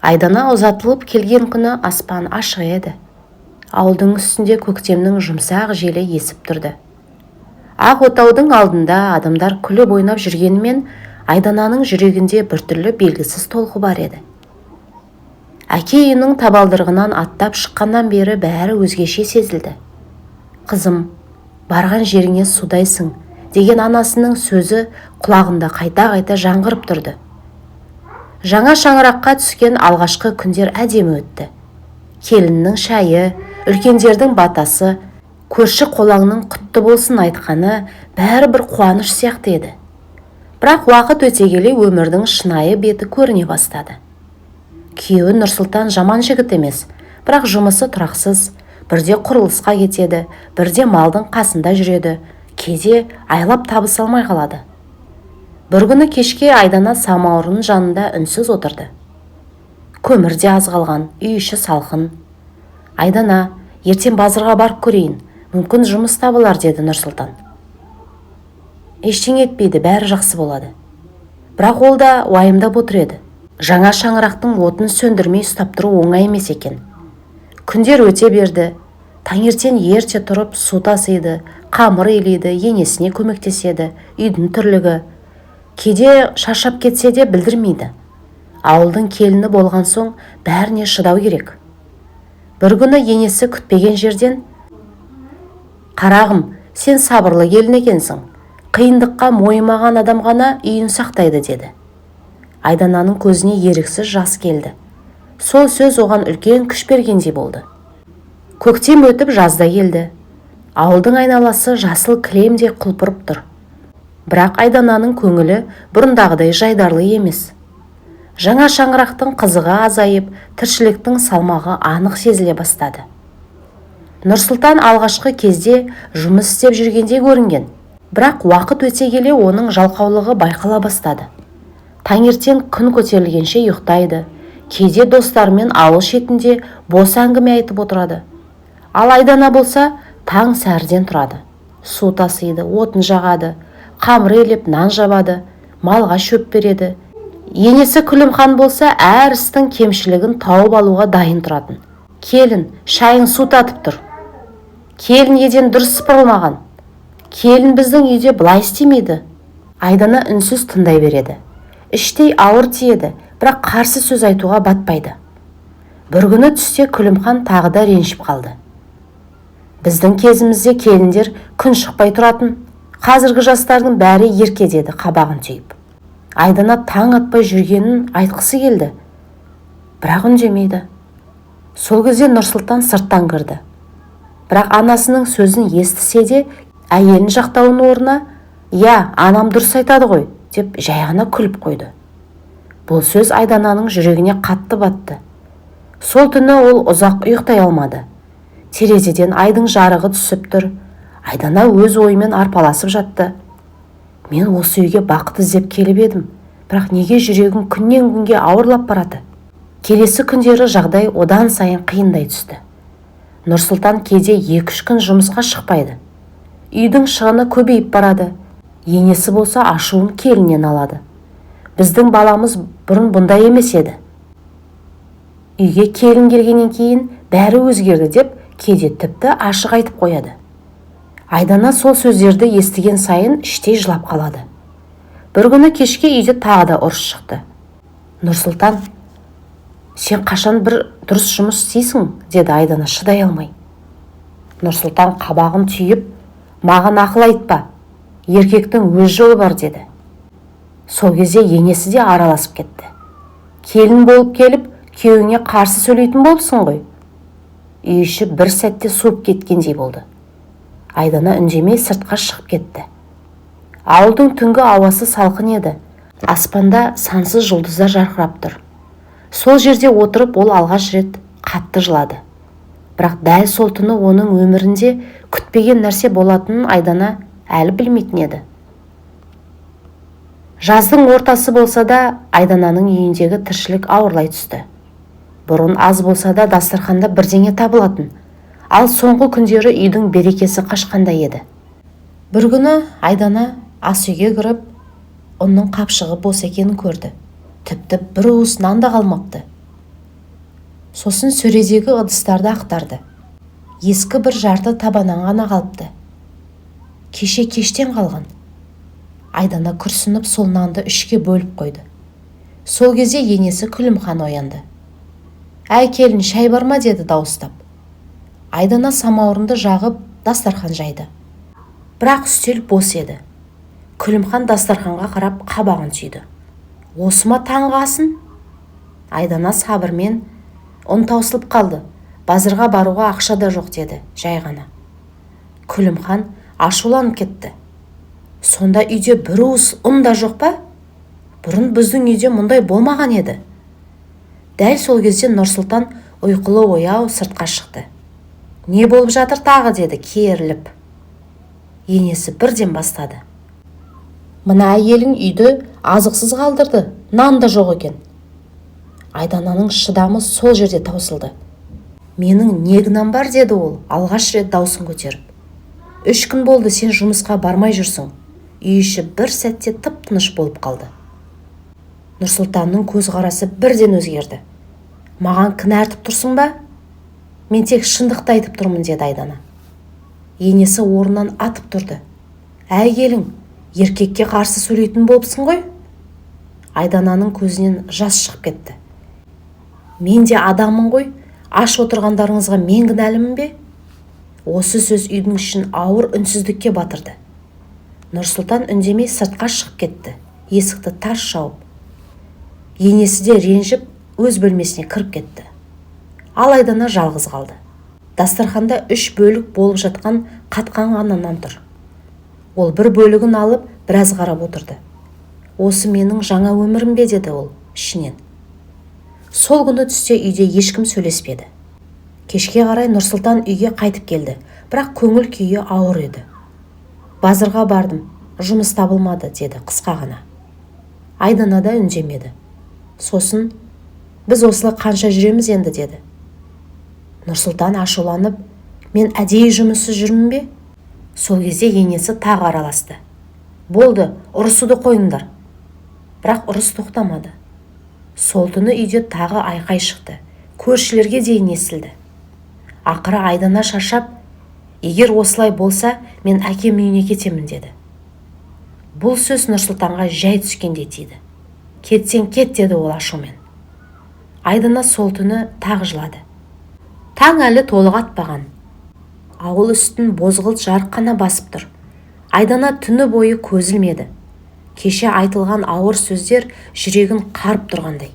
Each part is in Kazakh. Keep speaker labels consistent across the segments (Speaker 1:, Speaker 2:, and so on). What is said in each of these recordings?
Speaker 1: Айдана ұзатылып келген күні аспан ашық еді. Ауылдың үстінде көктемнің жұмсақ желі есіп тұрды. Ақ отаудың алдында адамдар күліп ойнап жүргенімен Айдананың жүрегінде біртүрлі белгісіз толқу бар еді. Әке үйінің табалдырығынан аттап шыққаннан бері бәрі өзгеше сезілді. «Қызым, барған жеріңе судайсың» деген анасының сөзі құлағында қайта-қайта жаңғырып тұрды. Жаңа шаңыраққа түскен алғашқы күндер әдемі өтті. Келіннің шайы, үлкендердің батасы, көрші қолаңның құтты болсын айтқаны бәрі бір қуаныш сияқты еді. Бірақ уақыт өте келе өмірдің шынайы беті көріне бастады. Күйеуі Нұрсұлтан жаман жігіт емес, бірақ жұмысы тұрақсыз, бірде құрылысқа кетеді, бірде малдың қасында жүреді, кейде айлап табыс алмай қалады. Бір күні кешке Айдана самауырының жанында үнсіз отырды. Көмір де аз қалған, үй іші салқын. «Айдана, ертең базарға барып көрейін, мүмкін жұмыс табылар» деді Нұрсұлтан. «Ештеңе етпейді, бәрі жақсы болады». Бірақ ол да уайымдап отыр еді. Жаңа шаңырақтың отын сөндірмей ұстап тұру оңай емес екен. Күндер өте берді. Таңертең ерте тұрып су тасиды, қамыр илейді, енесіне көмектеседі, үйдің тірлігі. Кейде шаршап кетсе де білдірмейді. Ауылдың келіні болған соң бәріне шыдау керек. Бір күні енесі күтпеген жерден: «Қарағым, сен сабырлы келін екенсің. Қиындыққа мойымаған адам ғана үйін сақтайды» деді. Айдананың көзіне еріксіз жас келді. Сол сөз оған үлкен күш бергендей болды. Көктем өтіп жазда келді. Ауылдың айналасы жасыл кілемдей құлпырып тұр. Бірақ Айдананың көңілі бұрындағыдай жайдарлы емес. Жаңа шаңырақтың қызығы азайып, тіршіліктің салмағы анық сезіле бастады. Нұрсұлтан алғашқы кезде жұмыс істеп жүргенде көрінген, бірақ уақыт өте келе оның жалқаулығы байқала бастады. Таңертең күн көтерілгенше ұйықтайды, кейде достарымен ауыл шетінде бос әңгіме айтып отырады. Ал Айдана болса таң сәріден тұрады. Су тасиды, отын жағады, қамыр илеп нан жабады, малға шөп береді. Енесі Күлімхан болса әр істің кемшілігін тауып алуға дайын тұратын. «Келін, шайың су татып тұр. Келін, еден дұрыс сыпырылмаған. Келін, біздің үйде былай істемейді». Айдана үнсіз тыңдай береді. Іштей ауыр тиеді, бірақ қарсы сөз айтуға батпайды. Бір күні түсте Күлімхан тағы да ренжіп қалды. «Біздің кезімізде келіндер күн шықпай тұратын. Қазіргі жастардың бәрі ерке» деді қабағын түйіп. Айдана таң атпай жүргенін айтқысы келді, бірақ үндемейді. Сол кезде Нұрсұлтан сырттан кірді. Бірақ анасының сөзін естісе де, әйелін жақтауының орнына «Я, анам дұрыс айтады ғой» деп жай ғана күліп қойды. Бұл сөз Айдананың жүрегіне қатты батты. Сол түні ол ұзақ ұйықтай алмады. Терезеден айдың жарығы түсіп тұр. Айдана өз ойымен арпаласып жатты. «Мен осы үйге бақыт іздеп келіп едім, бірақ неге жүрегім күннен күнге ауырлап барады?» Келесі күндері жағдай одан сайын қиындай түсті. Нұрсұлтан кейде 2-3 күн жұмысқа шықпайды. Үйдің шығыны көбейіп барады. Енесі болса ашуын келіннен алады. «Біздің баламыз бұрын бұндай емес еді. Үйге келін келгеннен кейін бәрі өзгерді» деп кейде тіпті ашық айтып қояды. Айдана сол сөздерді естіген сайын іштей жылап қалады. Бір күні кешке үйде тағы да ұрыс шықты. «Нұрсұлтан, сен қашан бір дұрыс жұмыс істейсің?» деді Айдана шыдай алмай. Нұрсұлтан қабағын түйіп: «Маған ақыл айтпа, еркектің өз жолы бар» деді. Сол кезде енесі де араласып кетті. «Келін болып келіп, күйеуіңе қарсы сөйлейтін болыпсың ғой». Үй іші бір сәтте суып кеткендей болды. Айдана үндемей сыртқа шығып кетті. Ауылдың түнгі ауасы салқын еді. Аспанда сансыз жұлдыздар жарқырап тұр. Сол жерде отырып ол алғаш рет қатты жылады. Бірақ дәл сол түні оның өмірінде күтпеген нәрсе болатынын Айдана әлі білмейтін еді. Жаздың ортасы болса да Айдананың үйіндегі тіршілік ауырлай түсті. Бұрын аз болса да дастарханда бірдеңе табылатын. Ал соңғы күндері үйдің берекесі қашқандай еді. Бір күні Айдана ас үйге кіріп, ұнның қапшығы бос екенін көрді. Тіпті бір уыс нан да қалмапты. Сосын сөредегі ыдыстарды ақтарды. Ескі бір жарты табанан ғана қалыпты. Кеше кештен қалған. Айдана күрсініп сол нанды үшке бөліп қойды. Сол кезде енесі Күлімхан оянды. «Әй келін, шай бар ма?» деді дауыстап. Айдана самауырынды жағып дастархан жайды. Бірақ үстел бос еді. Күлімхан дастарханға қарап қабағын түйді. «Осы ма таңғы асын?» Айдана сабырмен «Ұн таусылып қалды. Базарға баруға ақша да жоқ» деді жай ғана. Күлімхан ашуланып кетті. «Сонда үйде бір уыс ұн да жоқ па? Бұрын біздің үйде мұндай болмаған еді». Дәл сол кезде Нұрсұлтан ұйқылы ояу сыртқа шықты. «Не болып жатыр тағы?» деді керіліп. Енесі бірден бастады. «Мына әйелің үйді азықсыз қалдырды, нан да жоқ екен». Айдананың шыдамы сол жерде таусылды. «Менің не кінәм бар?» деді ол алғаш рет даусын көтеріп. «3 күн болды сен жұмысқа бармай жүрсің». Үй іші бір сәтте тып-тыныш болып қалды. Нұрсұлтанның көзқарасы бірден өзгерді. «Маған кінә артып тұрсың ба?» «Мен тек шындықты айтып тұрмын» деді Айдана. Енесі орнынан атып тұрды. «Әй келің, еркекке қарсы сөйлейтін болыпсың ғой?» Айдананың көзінен жас шығып кетті. «Мен де адаммын ғой, аш отырғандарыңызға мен кінәлімін бе?» Осы сөз үйдің ішін ауыр үнсіздікке батырды. Нұрсұлтан үндемей сыртқа шығып кетті, есікті тарс жауып. Енесі де ренжіп өз бөлмесіне кіріп кетті. Ал Айдана жалғыз қалды. Дастарханда 3 бөлік болып жатқан қатқан ғана нан тұр. Ол бір бөлігін алып біраз қарап отырды. «Осы менің жаңа өмірім бе?» деді ол ішінен. Сол күні түсте үйде ешкім сөйлеспеді. Кешке қарай Нұрсұлтан үйге қайтып келді, бірақ көңіл күйі ауыр еді. «Базарға бардым, жұмыс табылмады» деді қысқа ғана. Айдана да үндемеді. Сосын «Біз осылай қанша жүреміз енді?» деді. Нұрсұлтан ашуланып «Мен әдейі жұмыссыз жүрмін бе?» Сол кезде енесі тағы араласты. «Болды, ұрысуды қойыңдар». Бірақ ұрыс тоқтамады. Сол түні үйде тағы айқай шықты. Көршілерге дейін естілді. Ақыры Айдана шаршап, «Егер осылай болса, мен әкем үйіне кетемін» деді. Бұл сөз Нұрсұлтанға жай түскендей тиді. «Кетсең кет» деді ол ашумен. Айдана сол түні тағы жылады. Таң әлі толық атпаған. Ауыл үстін бозғылт жарық қана басып тұр. Айдана түні бойы көз ілмеді. Кеше айтылған ауыр сөздер жүрегін қарып тұрғандай.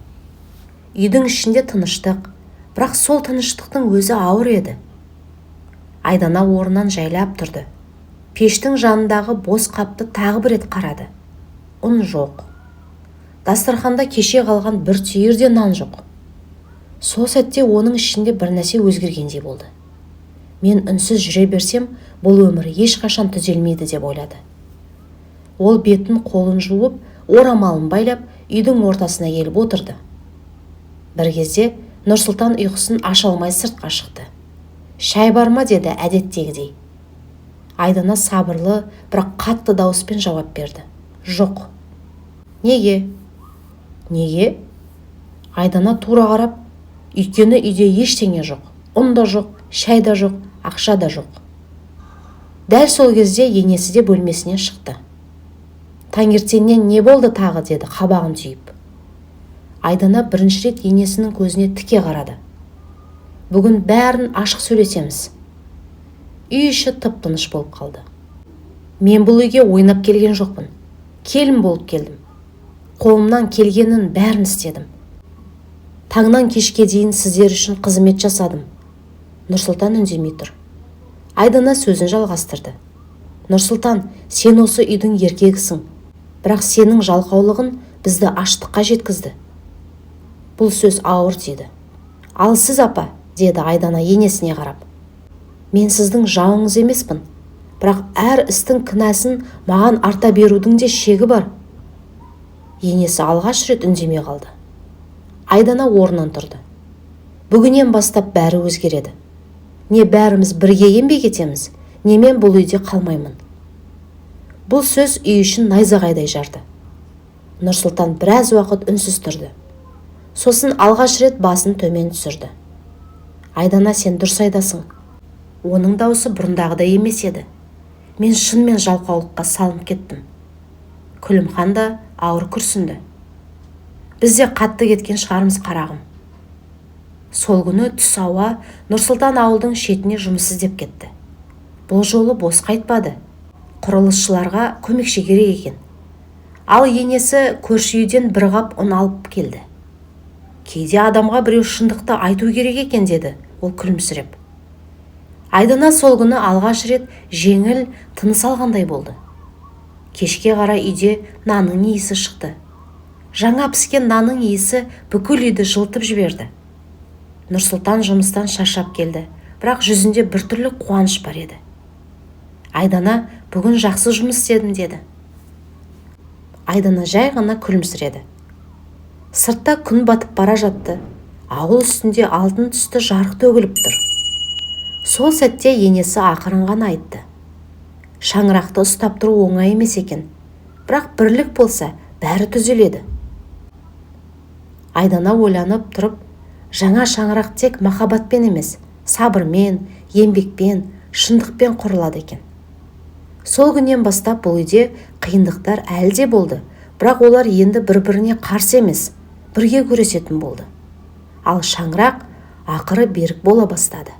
Speaker 1: Үйдің ішінде тыныштық, бірақ сол тыныштықтың өзі ауыр еді. Айдана орнынан жайлап тұрды. Пештің жанындағы бос қапты тағы бір рет қарады. Ұн жоқ. Дастарханда кеше қалған бір түйір де нан жоқ. Сол сәтте оның ішінде бір нәрсе өзгергендей болды. Мен үнсіз жүре берсем, бұл өмір ешқашан түзелмейді деп ойлады. Ол бетін қолын жуып, орамалын байлап, үйдің ортасына келіп отырды. Бір кезде Нұрсұлтан ұйқысын аша алмай сыртқа шықты. «Шай бар ма?» деді әдеттегідей. Айдана сабырлы, бірақ қатты дауыспен жауап берді. «Жоқ». «Неге?» «Неге?» Айдана тура қарап, «Өйткені үйде ештеңе жоқ. Ұн да жоқ, шай да жоқ, ақша да жоқ». Дәл сол кезде енесі де бөлмесінен шықты. «Таңертеңнен не болды тағы?» деді қабағын түйіп. Айдана бірінші рет енесінің көзіне тіке қарады. «Бүгін бәрін ашық сөйлесеміз». Үй іші тып-тыныш болып қалды. «Мен бұл үйге ойнап келген жоқпын. Келін болып келдім. Қолымнан келгенін бәрін істедім. Таңнан кешке дейін сіздер үшін қызмет жасадым». Нұрсұлтан үндемей тұр. Айдана сөзін жалғастырды. «Нұрсұлтан, сен осы үйдің еркегісің, бірақ сенің жалқаулығың бізді аштыққа жеткізді». Бұл сөз ауыр тиді. «Ал сіз апа?» деді Айдана енесіне қарап. «Мен сіздің жауыңыз емеспін, бірақ әр істің кінәсін маған арта берудің де шегі бар». Енесі алғаш рет үндемей қалды. Айдана орнынан тұрды. «Бүгіннен бастап бәрі өзгереді. Не бәріміз бірге еңбек етеміз, не мен бұл үйде қалмаймын». Бұл сөз үй үшін найзағайдай жарды. Нұрсұлтан біраз уақыт үнсіз тұрды. Сосын алғаш рет басын төмен түсірді. Айдана, сен дұрыс айтасың. Оның даусы бұрындағыдай емес еді. Мен шынымен жалқаулыққа салынып кеттім. Күлімхан да ауыр күрсінді. Біз де қатты кеткен шығармыз, қарағым. Сол күні түс ауа Нұрсұлтан ауылдың шетіне жұмыс іздеп кетті. Бұл жолы бос қайтпады. Құрылысшыларға көмекші керек екен. Ал енесі көрші үйден бір қап ұн алып келді. Кейде адамға біреу шындықты айту керек екен, деді ол күлімсіреп. Айдана сол күні алғаш рет жеңіл тыныс алғандай болды. Кешке қарай үйде нанның иісі шықты. Жаңа піскен нанның иісі бүкіл үйді жылытып жіберді. Нұрсұлтан жұмыстан шаршап келді, бірақ жүзінде біртүрлі қуаныш бар еді. Айдана, бүгін жақсы жұмыс істедім, деді. Айдана жай ғана күлімсіреді. Сыртта күн батып бара жатты. Ауыл үстінде алтын түсті жарық төгіліп тұр. Сол сәтте енесі ақырын ғана айтты. Шаңырақты ұстап тұру оңай емес екен, бірақ бірлік болса бәрі түзеледі. Айдана ойланып тұрып, жаңа шаңырақ тек махаббатпен емес, сабырмен, еңбекпен, шындықпен құрылады екен. Сол күннен бастап бұл үйде қиындықтар әлде болды, бірақ олар енді бір-біріне қарсы емес, бірге күресетін болды. Ал шаңырақ ақыры берік бола бастады.